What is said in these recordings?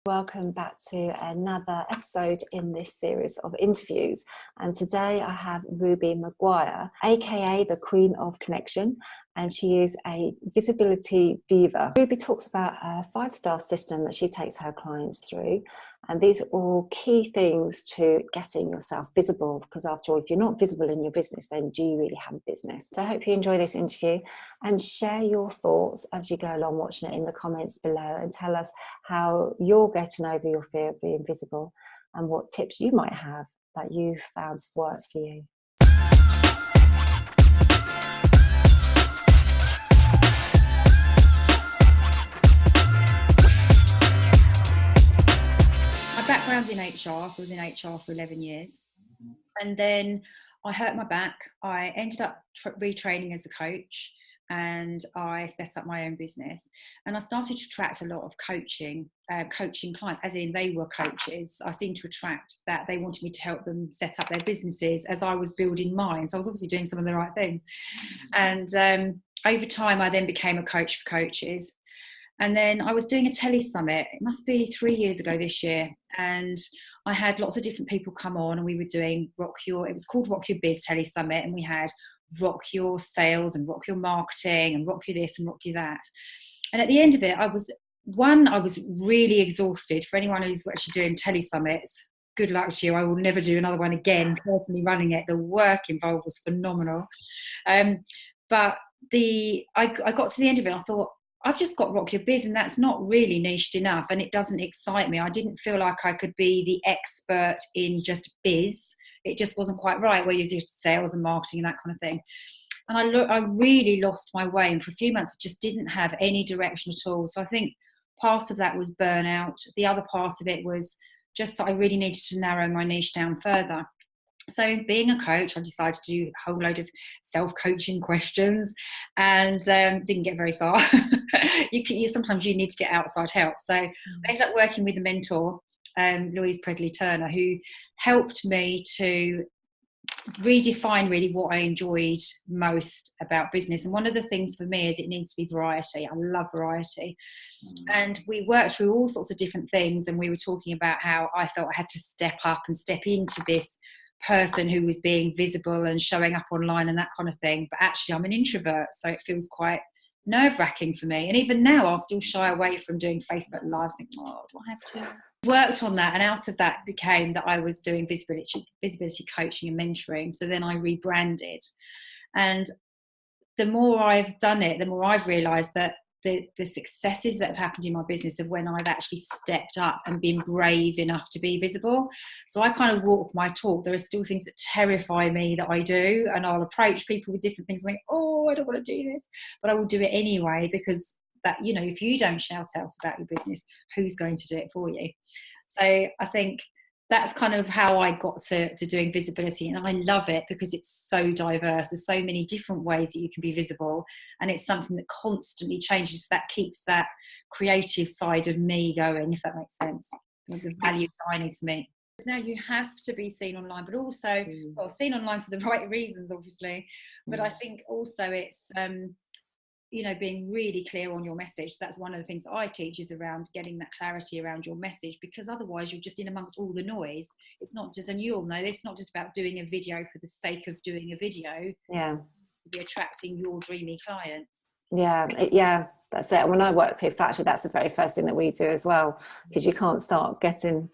Welcome back to another episode in this series of interviews. And today I have Ruby McGuire, aka the Queen of Connection, and she is a visibility diva. Ruby talks about a 5-star system that she takes her clients through. And these are all key things to getting yourself visible, because after all, if you're not visible in your business, then do you really have a business? So I hope you enjoy this interview and share your thoughts as you go along watching it in the comments below, and tell us how you're getting over your fear of being visible and what tips you might have that you've found works for you. My background's in HR, so I was in HR for 11 years. And then I hurt my back. I ended up retraining as a coach, and I set up my own business. And I started to attract a lot of coaching clients, as in they were coaches. I seemed to attract that they wanted me to help them set up their businesses as I was building mine. So I was obviously doing some of the right things. And over time, I then became a coach for coaches. And then I was doing a tele summit. It must be 3 years ago this year. And I had lots of different people come on, and we were doing it was called Rock Your Biz Tele Summit. And we had rock your sales and rock your marketing and rock you this and rock you that. And at the end of it, I was really exhausted. For anyone who's actually doing tele summits, good luck to you. I will never do another one again. Personally running it, the work involved was phenomenal. But I got to the end of it, I thought, I've just got Rock Your Biz, and that's not really niched enough, and it doesn't excite me. I didn't feel like I could be the expert in just biz. It just wasn't quite right, where you're used to sales and marketing and that kind of thing. And I really lost my way, and for a few months I just didn't have any direction at all. So I think part of that was burnout. The other part of it was just that I really needed to narrow my niche down further. So being a coach, I decided to do a whole load of self-coaching questions, and didn't get very far. Sometimes you need to get outside help. So I ended up working with a mentor, Louise Presley-Turner, who helped me to redefine really what I enjoyed most about business. And one of the things for me is it needs to be variety. I love variety. And we worked through all sorts of different things, and we were talking about how I felt I had to step up and step into this person who was being visible and showing up online and that kind of thing. But actually I'm an introvert, so it feels quite nerve-wracking for me. And even now I'll still shy away from doing Facebook lives, think, oh, do I have to? Worked on that, and out of that became that I was doing visibility coaching and mentoring. So then I rebranded, and the more I've done it, the more I've realized that the successes that have happened in my business are when I've actually stepped up and been brave enough to be visible. So I kind of walk my talk. There are still things that terrify me that I do, and I'll approach people with different things, like, oh, I don't want to do this, but I will do it anyway, because that, you know, if you don't shout out about your business, who's going to do it for you? So I think that's kind of how I got to doing visibility. And I love it because it's so diverse. There's so many different ways that you can be visible, and it's something that constantly changes. That keeps that creative side of me going, if that makes sense. The values that I need to meet. Now you have to be seen online, but also, well, seen online for the right reasons, obviously. But I think also it's, you know, being really clear on your message. That's one of the things that I teach, is around getting that clarity around your message, because otherwise you're just in amongst all the noise. It's not just, and you all know, it's not just about doing a video for the sake of doing a video. Yeah. To be attracting your dreamy clients. Yeah, that's it. When I work with people, actually, that's the very first thing that we do as well, because you can't start getting,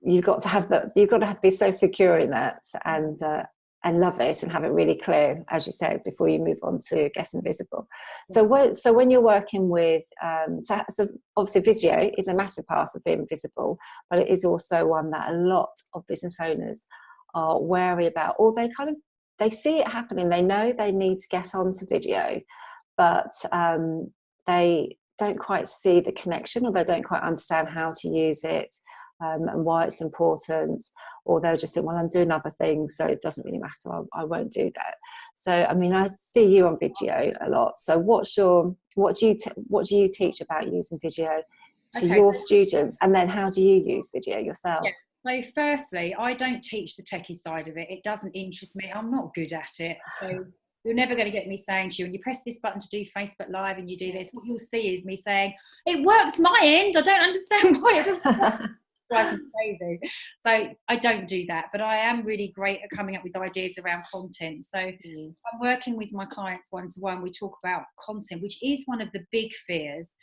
you've got to be so secure in that, and love it and have it really clear, as you said, before you move on to getting visible. So when you're working with, so obviously video is a massive part of being visible, but it is also one that a lot of business owners are wary about, or they see it happening, they know they need to get onto video, but they don't quite see the connection, or they don't quite understand how to use it, and why it's important, or they'll just think, well, I'm doing other things, so it doesn't really matter, I won't do that. So I mean, I see you on video a lot, so what do you teach about using video to your students, and then how do you use video yourself? So firstly, I don't teach the techie side of it. It doesn't interest me. I'm not good at it. So You're never going to get me saying to you, and you press this button to do Facebook Live and you do this. What you'll see is me saying, it works my end. I don't understand why it doesn't work. Drives me crazy. So I don't do that, but I am really great at coming up with ideas around content. So I'm working with my clients one-to-one. We talk about content, which is one of the big fears.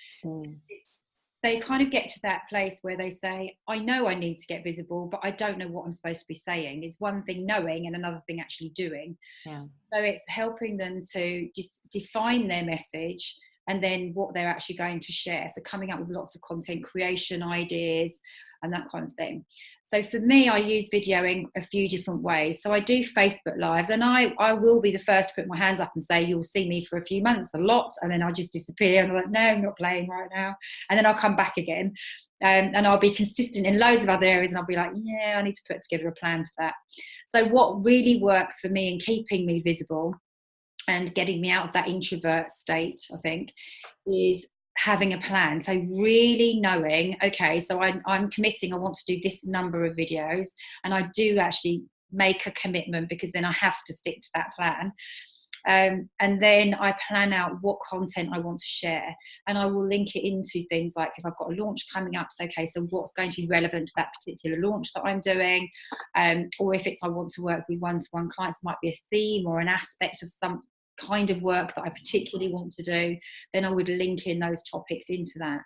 They kind of get to that place where they say, I know I need to get visible, but I don't know what I'm supposed to be saying. It's one thing knowing and another thing actually doing. So it's helping them to just define their message and then what they're actually going to share. So coming up with lots of content creation ideas and that kind of thing. So for me, I use video in a few different ways. So I do Facebook Lives, and I will be the first to put my hands up and say, you'll see me for a few months, a lot, and then I'll just disappear and I'm like, no, I'm not playing right now. And then I'll come back again, and I'll be consistent in loads of other areas, and I'll be like, yeah, I need to put together a plan for that. So what really works for me in keeping me visible and getting me out of that introvert state, I think, is having a plan. So really knowing, okay, so I'm committing, I want to do this number of videos, and I do actually make a commitment because then I have to stick to that plan. And then I plan out what content I want to share, and I will link it into things like if I've got a launch coming up, so okay, so what's going to be relevant to that particular launch that I'm doing, or if it's I want to work with one-to-one clients, it might be a theme or an aspect of some kind of work that I particularly want to do, then I would link in those topics into that.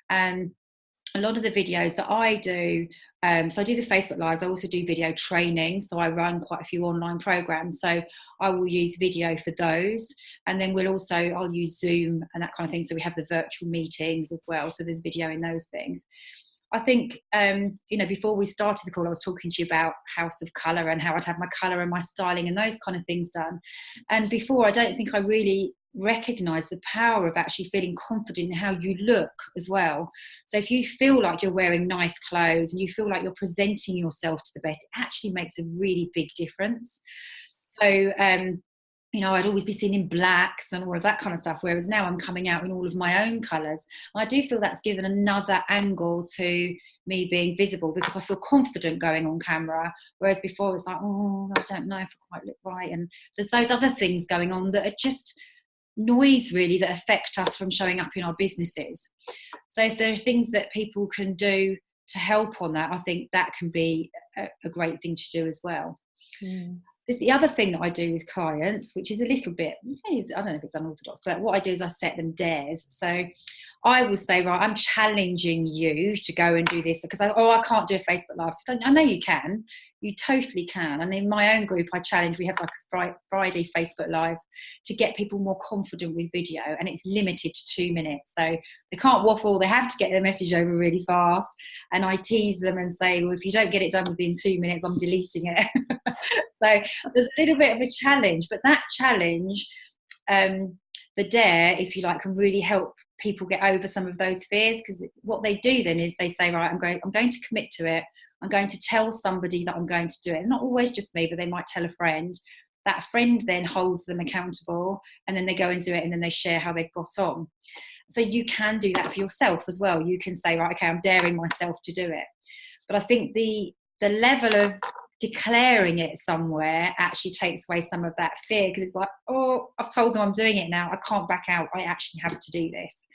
A lot of the videos that I do, so I do the Facebook Lives, I also do video training, so I run quite a few online programs, so I will use video for those, and then I'll use Zoom and that kind of thing, so we have the virtual meetings as well, so there's video in those things. I think, before we started the call, I was talking to you about House of Colour and how I'd have my colour and my styling and those kind of things done. And before, I don't think I really recognised the power of actually feeling confident in how you look as well. So if you feel like you're wearing nice clothes and you feel like you're presenting yourself to the best, it actually makes a really big difference. So, I'd always be seen in blacks and all of that kind of stuff, whereas now I'm coming out in all of my own colours. I do feel that's given another angle to me being visible because I feel confident going on camera, whereas before it's like, oh, I don't know if I quite look right. And there's those other things going on that are just noise really that affect us from showing up in our businesses. So if there are things that people can do to help on that, I think that can be a great thing to do as well. The other thing that I do with clients, which is a little bit, I don't know if it's unorthodox, but what I do is I set them dares. So I will say, right, I'm challenging you to go and do this because I can't do a Facebook Live. So I know you can. You totally can. And in my own group, I challenge, we have like a Friday Facebook Live to get people more confident with video, and it's limited to 2 minutes. So they can't waffle, they have to get their message over really fast. And I tease them and say, well, if you don't get it done within 2 minutes, I'm deleting it. So there's a little bit of a challenge, but that challenge, the dare, if you like, can really help people get over some of those fears, because what they do then is they say, right, I'm going to commit to it. I'm going to tell somebody that I'm going to do it. Not always just me, but they might tell a friend. That friend then holds them accountable, and then they go and do it, and then they share how they've got on. So you can do that for yourself as well. You can say, right, okay, I'm daring myself to do it. But I think the level of declaring it somewhere actually takes away some of that fear, because it's like, oh, I've told them I'm doing it now. I can't back out. I actually have to do this.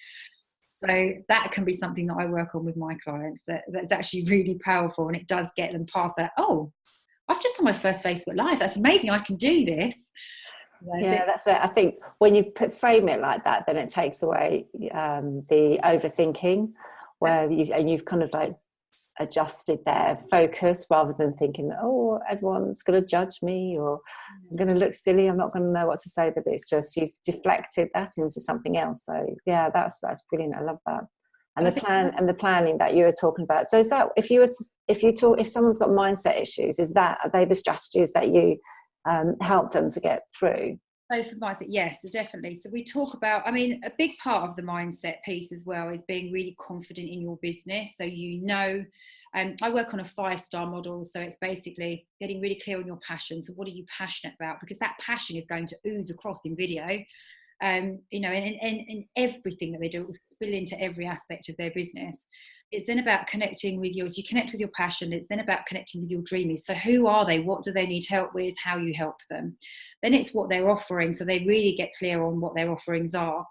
So that can be something that I work on with my clients that's actually really powerful, and it does get them past that, oh, I've just done my first Facebook Live. That's amazing. I can do this. That's it. I think when you frame it like that, then it takes away the overthinking, where you've kind of like adjusted their focus rather than thinking, oh, everyone's going to judge me, or I'm going to look silly, I'm not going to know what to say. But it's just you've deflected that into something else. So yeah, that's brilliant. I love that. And the planning that you were talking about. So is that if someone's got mindset issues, are they the strategies that you help them to get through? So for mindset, yes, definitely. So we talk about, a big part of the mindset piece as well is being really confident in your business. So I work on a 5-star model. So it's basically getting really clear on your passion. So what are you passionate about? Because that passion is going to ooze across in video. And everything that they do, it will spill into every aspect of their business. it's then about connecting with yours. You connect with your passion. It's then about connecting with your dreamers. So who are they? What do they need help with? How you help them? Then it's what they're offering. So they really get clear on what their offerings are.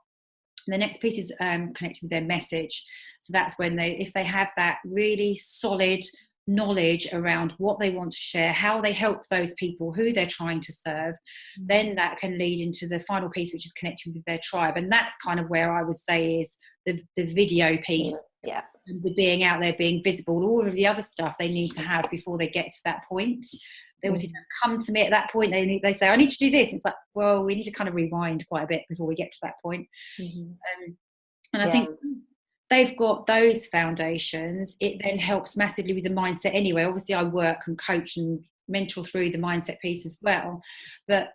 And the next piece is connecting with their message. So that's when if they have that really solid knowledge around what they want to share, how they help those people, who they're trying to serve, then that can lead into the final piece, which is connecting with their tribe. And that's kind of where I would say is the video piece. Yeah. The being out there, being visible, all of the other stuff they need to have before they get to that point. They obviously don't come to me at that point. They say, I need to do this. It's like, well, we need to kind of rewind quite a bit before we get to that point. And I think they've got those foundations. It then helps massively with the mindset anyway. Obviously, I work and coach and mentor through the mindset piece as well. But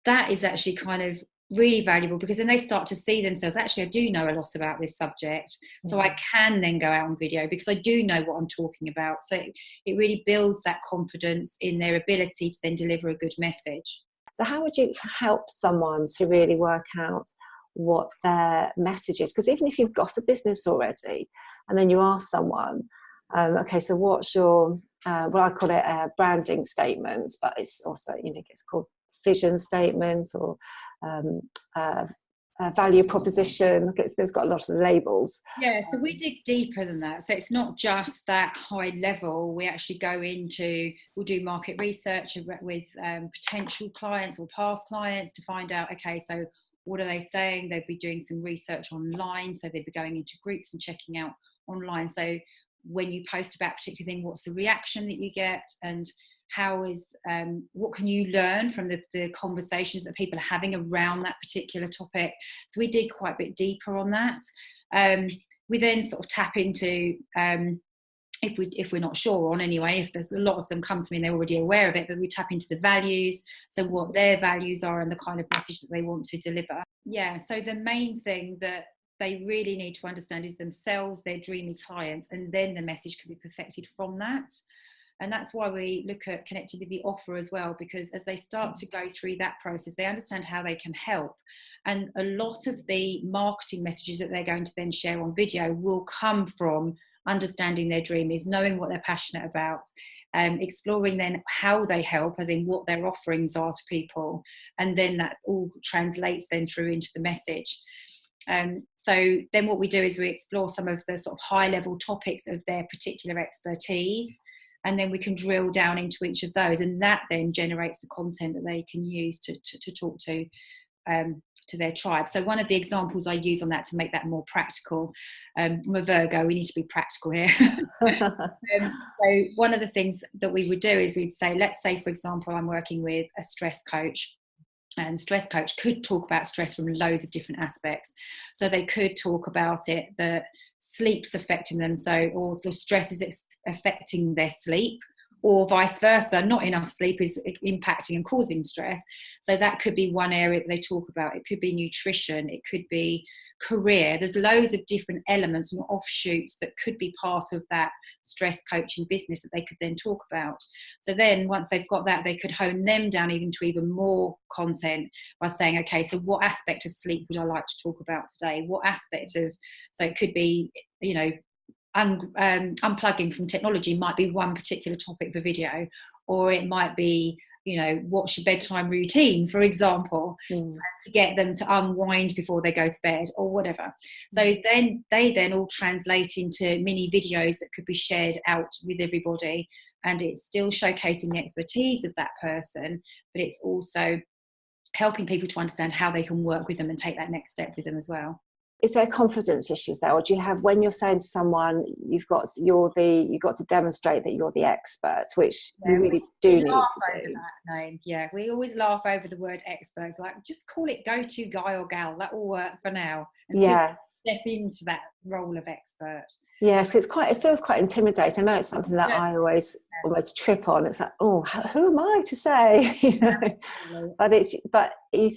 that is actually kind of really valuable, because then they start to see themselves, actually, I do know a lot about this subject. So I can then go out on video because I do know what I'm talking about. So it really builds that confidence in their ability to then deliver a good message. So how would you help someone to really work out what their message is? Because even if you've got a business already and then you ask someone, okay, so what's your well, I call it branding statements, but it's also, it's called vision statements or value proposition. There's got a lot of labels. Yeah, so we dig deeper than that. So it's not just that high level. We actually go into, we'll do market research with potential clients or past clients to find out, okay, so what are they saying? They'd be doing some research online. So they'd be going into groups and checking out online. So when you post about a particular thing, what's the reaction that you get? And how is, what can you learn from the conversations that people are having around that particular topic? So we dig quite a bit deeper on that. We then sort of tap into, if we're not sure on anyway, if there's a lot of them come to me and they're already aware of it, but we tap into the values, so what their values are and the kind of message that they want to deliver. Yeah, so the main thing that they really need to understand is themselves, their dreamy clients, and then the message can be perfected from that. And that's why we look at connecting with the offer as well, because as they start to go through that process, they understand how they can help. And a lot of the marketing messages that they're going to then share on video will come from understanding their dream, is knowing what they're passionate about, exploring then how they help, as in what their offerings are to people. And then that all translates then through into the message. So then what we do is we explore some of the sort of high level topics of their particular expertise, and then we can drill down into each of those, and that then generates the content that they can use to talk to their tribe. So one of the examples I use on that to make that more practical, I'm a Virgo, we need to be practical here. So one of the things that we would do is we'd say, let's say, for example, I'm working with a stress coach, and stress coach could talk about stress from loads of different aspects. So they could talk about it that sleep's affecting them, so, or the stress is affecting their sleep, or vice versa, not enough sleep is impacting and causing stress. So that could be one area that they talk about. It could be nutrition, it could be career. There's loads of different elements and offshoots that could be part of that stress coaching business that they could then talk about. So then once they've got that, they could hone them down even to even more content by saying, okay, so what aspect of sleep would I like to talk about today? What aspect of, so it could be, unplugging from technology might be one particular topic for video, or it might be, what's your bedtime routine, for example, to get them to unwind before they go to bed or whatever. So then they all translate into mini videos that could be shared out with everybody, and it's still showcasing the expertise of that person, but it's also helping people to understand how they can work with them and take that next step with them as well. Is there confidence issues there, or do you have, when you're saying to someone you've got to demonstrate that you're the expert, which you really do need to do? That name. Yeah, we always laugh over the word expert. It's like, just call it go-to guy or gal. That will work for now. Until step into that role of expert. Yes, it feels quite intimidating. I know it's something that I always almost trip on. It's like, oh, who am I to say? But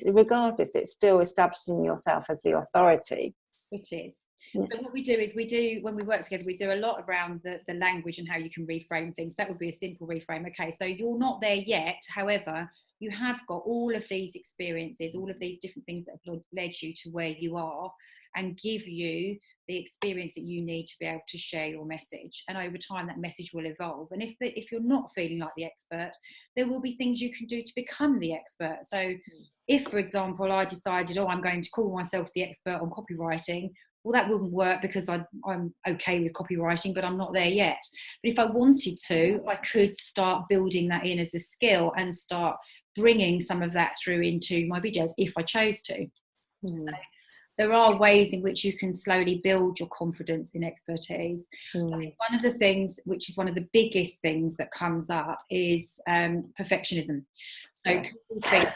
regardless, it's still establishing yourself as the authority. It is. So what we do is when we work together, we do a lot around the language and how you can reframe things. That would be a simple reframe. Okay, so you're not there yet. However, you have got all of these experiences, all of these different things that have led you to where you are, and give you the experience that you need to be able to share your message. And over time, that message will evolve. And if you're not feeling like the expert, there will be things you can do to become the expert. So if, for example, I decided, oh, I'm going to call myself the expert on copywriting, well, that wouldn't work because I'm okay with copywriting, but I'm not there yet. But if I wanted to, I could start building that in as a skill and start bringing some of that through into my videos if I chose to. So there are ways in which you can slowly build your confidence in expertise. I think one of the things, which is one of the biggest things that comes up, is perfectionism. So people think,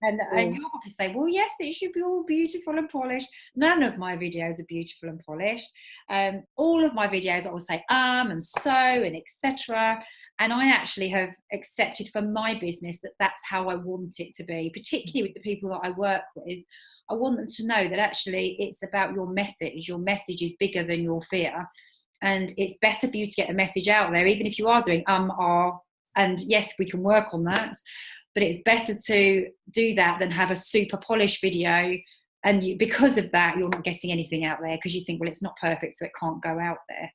and you'll probably say, well, yes, it should be all beautiful and polished. None of my videos are beautiful and polished. All of my videos, I will say and so and etc. And I actually have accepted for my business that that's how I want it to be, particularly with the people that I work with. I want them to know that actually it's about your message. Your message is bigger than your fear. And it's better for you to get a message out there, even if you are doing and yes, we can work on that. But it's better to do that than have a super polished video. And because of that, you're not getting anything out there because you think, well, it's not perfect, so it can't go out there.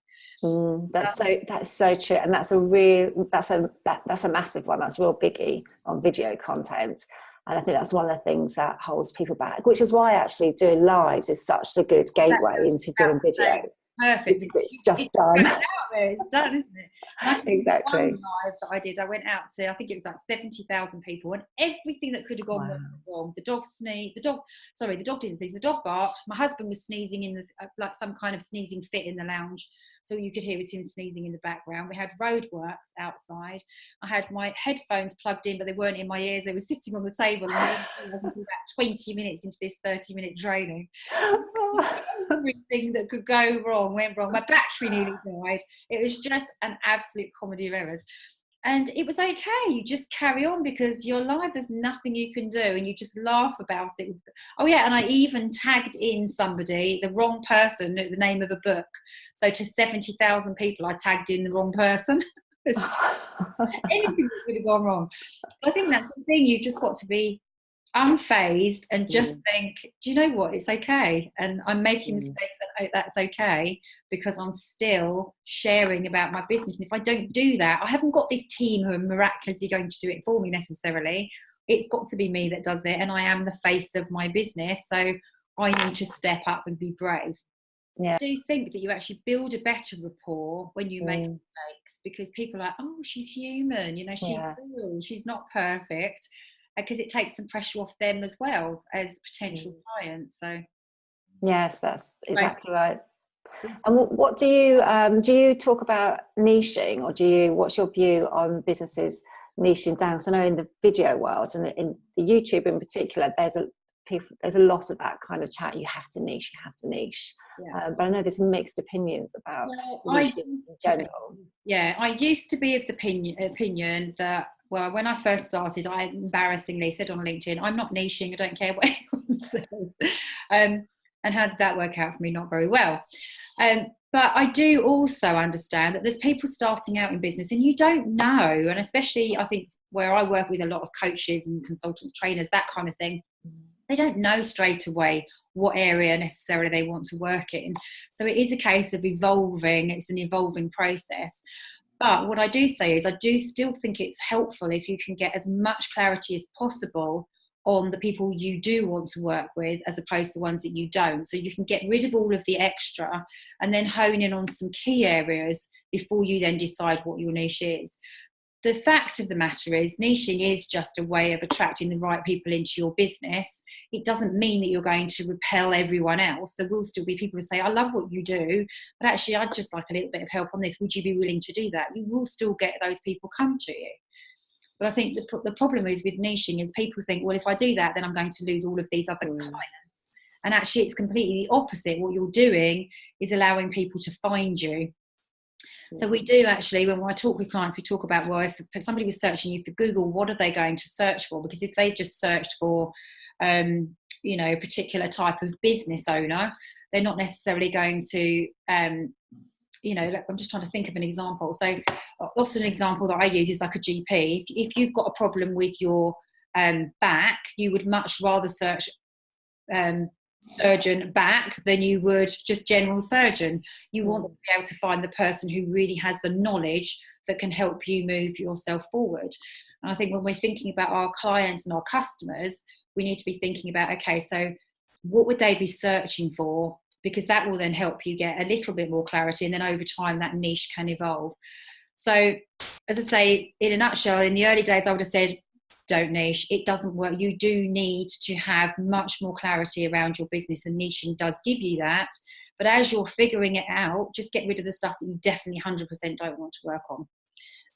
That's so true, and that's a massive one. That's a real biggie on video content, and I think that's one of the things that holds people back. Which is why actually doing lives is such a good gateway into doing video. Perfect. It's just done. It's done, isn't it? Exactly. One live that I did, I went out to, I think it was like 70,000 people, and everything that could have gone wrong. The dog sneezed. The dog didn't sneeze. The dog barked. My husband was sneezing in the like some kind of sneezing fit in the lounge, so you could hear him sneezing in the background. We had roadworks outside. I had my headphones plugged in, but they weren't in my ears. They were sitting on the table. And I was about 20 minutes into this 30-minute training. Everything that could go wrong went wrong. My battery nearly died. It was just an absolute comedy of errors. And it was okay. You just carry on because you're live. There's nothing you can do, and you just laugh about it. Oh yeah, and I even tagged in somebody, the wrong person, the name of a book. So to 70,000 people, I tagged in the wrong person. Anything could have gone wrong. I think that's the thing. You've just got to be unfazed and just think, do you know what, it's okay, and I'm making mistakes, and that's okay because I'm still sharing about my business. And if I don't do that, I haven't got this team who are miraculously going to do it for me necessarily. It's got to be me that does it, and I am the face of my business, so I need to step up and be brave. I do think that you actually build a better rapport when you make mistakes, because people are like, oh, she's human, you know, she's real, she's not perfect, because it takes some pressure off them as well as potential clients. So yes, that's exactly right. And what do you talk about niching, or what's your view on businesses niching down? Because I know in the video world and in the YouTube in particular, there's a lot of that kind of chat. You have to niche. But I know there's mixed opinions about niche in general. I used to be of the opinion that, well, when I first started, I embarrassingly said on LinkedIn, I'm not niching, I don't care what anyone says. And how did that work out for me? Not very well. But I do also understand that there's people starting out in business and you don't know, and especially I think where I work with a lot of coaches and consultants, trainers, that kind of thing, they don't know straight away what area necessarily they want to work in. So it is a case of evolving. It's an evolving process. But what I do say is I do still think it's helpful if you can get as much clarity as possible on the people you do want to work with as opposed to the ones that you don't. So you can get rid of all of the extra and then hone in on some key areas before you then decide what your niche is. The fact of the matter is niching is just a way of attracting the right people into your business. It doesn't mean that you're going to repel everyone else. There will still be people who say, I love what you do, but actually I'd just like a little bit of help on this. Would you be willing to do that? You will still get those people come to you. But I think the problem is with niching is people think, well, if I do that, then I'm going to lose all of these other clients. And actually it's completely the opposite. What you're doing is allowing people to find you. So we do actually, when I talk with clients, we talk about, well, if somebody was searching you for Google, what are they going to search for? Because if they just searched for, a particular type of business owner, they're not necessarily going to, I'm just trying to think of an example. So often an example that I use is like a GP. If you've got a problem with your back, you would much rather search surgeon back than you would just general surgeon. You want to be able to find the person who really has the knowledge that can help you move yourself forward. And I think when we're thinking about our clients and our customers, we need to be thinking about, okay, so what would they be searching for? Because that will then help you get a little bit more clarity, and then over time that niche can evolve. So as I say, in a nutshell, in the early days I would have said don't niche. It doesn't work. You do need to have much more clarity around your business, and niching does give you that. But as you're figuring it out, just get rid of the stuff that you definitely 100% don't want to work on,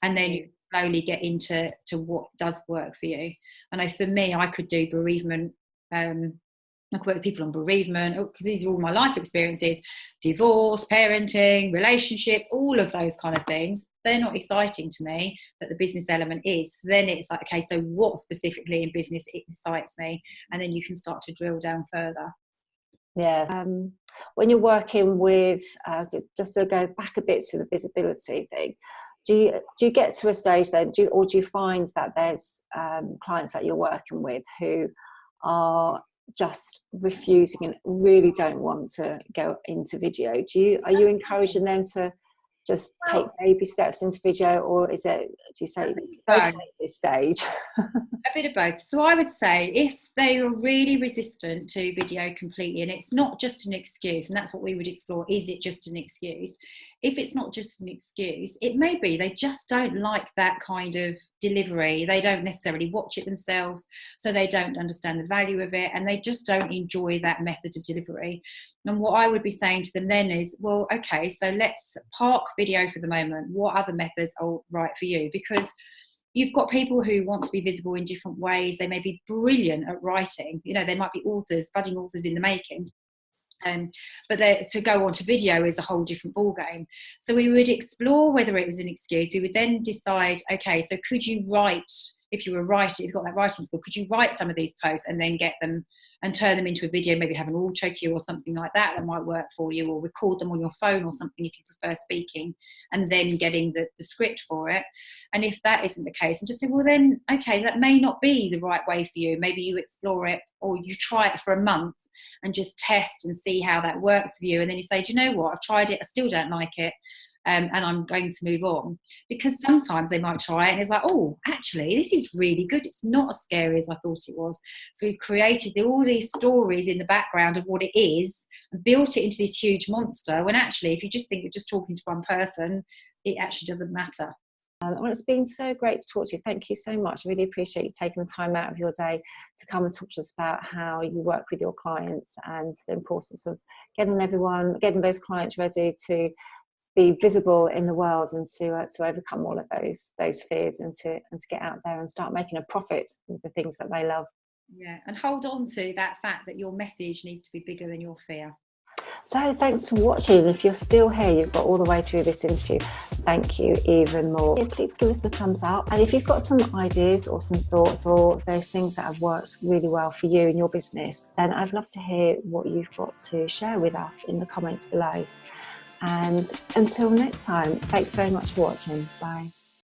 and then you slowly get into what does work for you. And for me, I could do bereavement. I work with people on bereavement, because these are all my life experiences: divorce, parenting, relationships, all of those kind of things. They're not exciting to me, but the business element is. Then it's like, okay, so what specifically in business excites me? And then you can start to drill down further. Yeah. When you're working with, just to go back a bit to the visibility thing, do you get to a stage then, do you find that there's clients that you're working with who are just refusing and really don't want to go into video? Are you encouraging them to just take baby steps into video, or is it, do you say it's okay at this stage? A bit of both. So I would say if they are really resistant to video completely, and it's not just an excuse, and that's what we would explore, is it just an excuse? If it's not just an excuse, it may be they just don't like that kind of delivery. They don't necessarily watch it themselves, so they don't understand the value of it, and they just don't enjoy that method of delivery. And what I would be saying to them then is, well, okay, so let's park video for the moment. What other methods are right for you? Because you've got people who want to be visible in different ways. They may be brilliant at writing. They might be authors, budding authors in the making. But to go on to video is a whole different ballgame. So we would explore whether it was an excuse. We would then decide, okay, so could you write, if you were a writer, if you've got that writing skill, could you write some of these posts and then get them and turn them into a video, maybe have an auto cue or something like that might work for you, or record them on your phone or something if you prefer speaking, and then getting the script for it. And if that isn't the case, and just say, well then, okay, that may not be the right way for you. Maybe you explore it, or you try it for a month and just test and see how that works for you. And then you say, do you know what, I've tried it, I still don't like it. And I'm going to move on. Because sometimes they might try it and it's like, oh, actually, this is really good. It's not as scary as I thought it was. So we've created all these stories in the background of what it is and built it into this huge monster, when actually, if you just think you're just talking to one person, it actually doesn't matter. Well, it's been so great to talk to you. Thank you so much. I really appreciate you taking the time out of your day to come and talk to us about how you work with your clients and the importance of getting those clients ready to be visible in the world, and to overcome all of those fears, and to get out there and start making a profit with the things that they love. Yeah, and hold on to that fact that your message needs to be bigger than your fear. So thanks for watching. If you're still here, you've got all the way through this interview, thank you even more. Please give us the thumbs up, and if you've got some ideas or some thoughts, or those things that have worked really well for you in your business, then I'd love to hear what you've got to share with us in the comments below. And until next time, thanks very much for watching. Bye.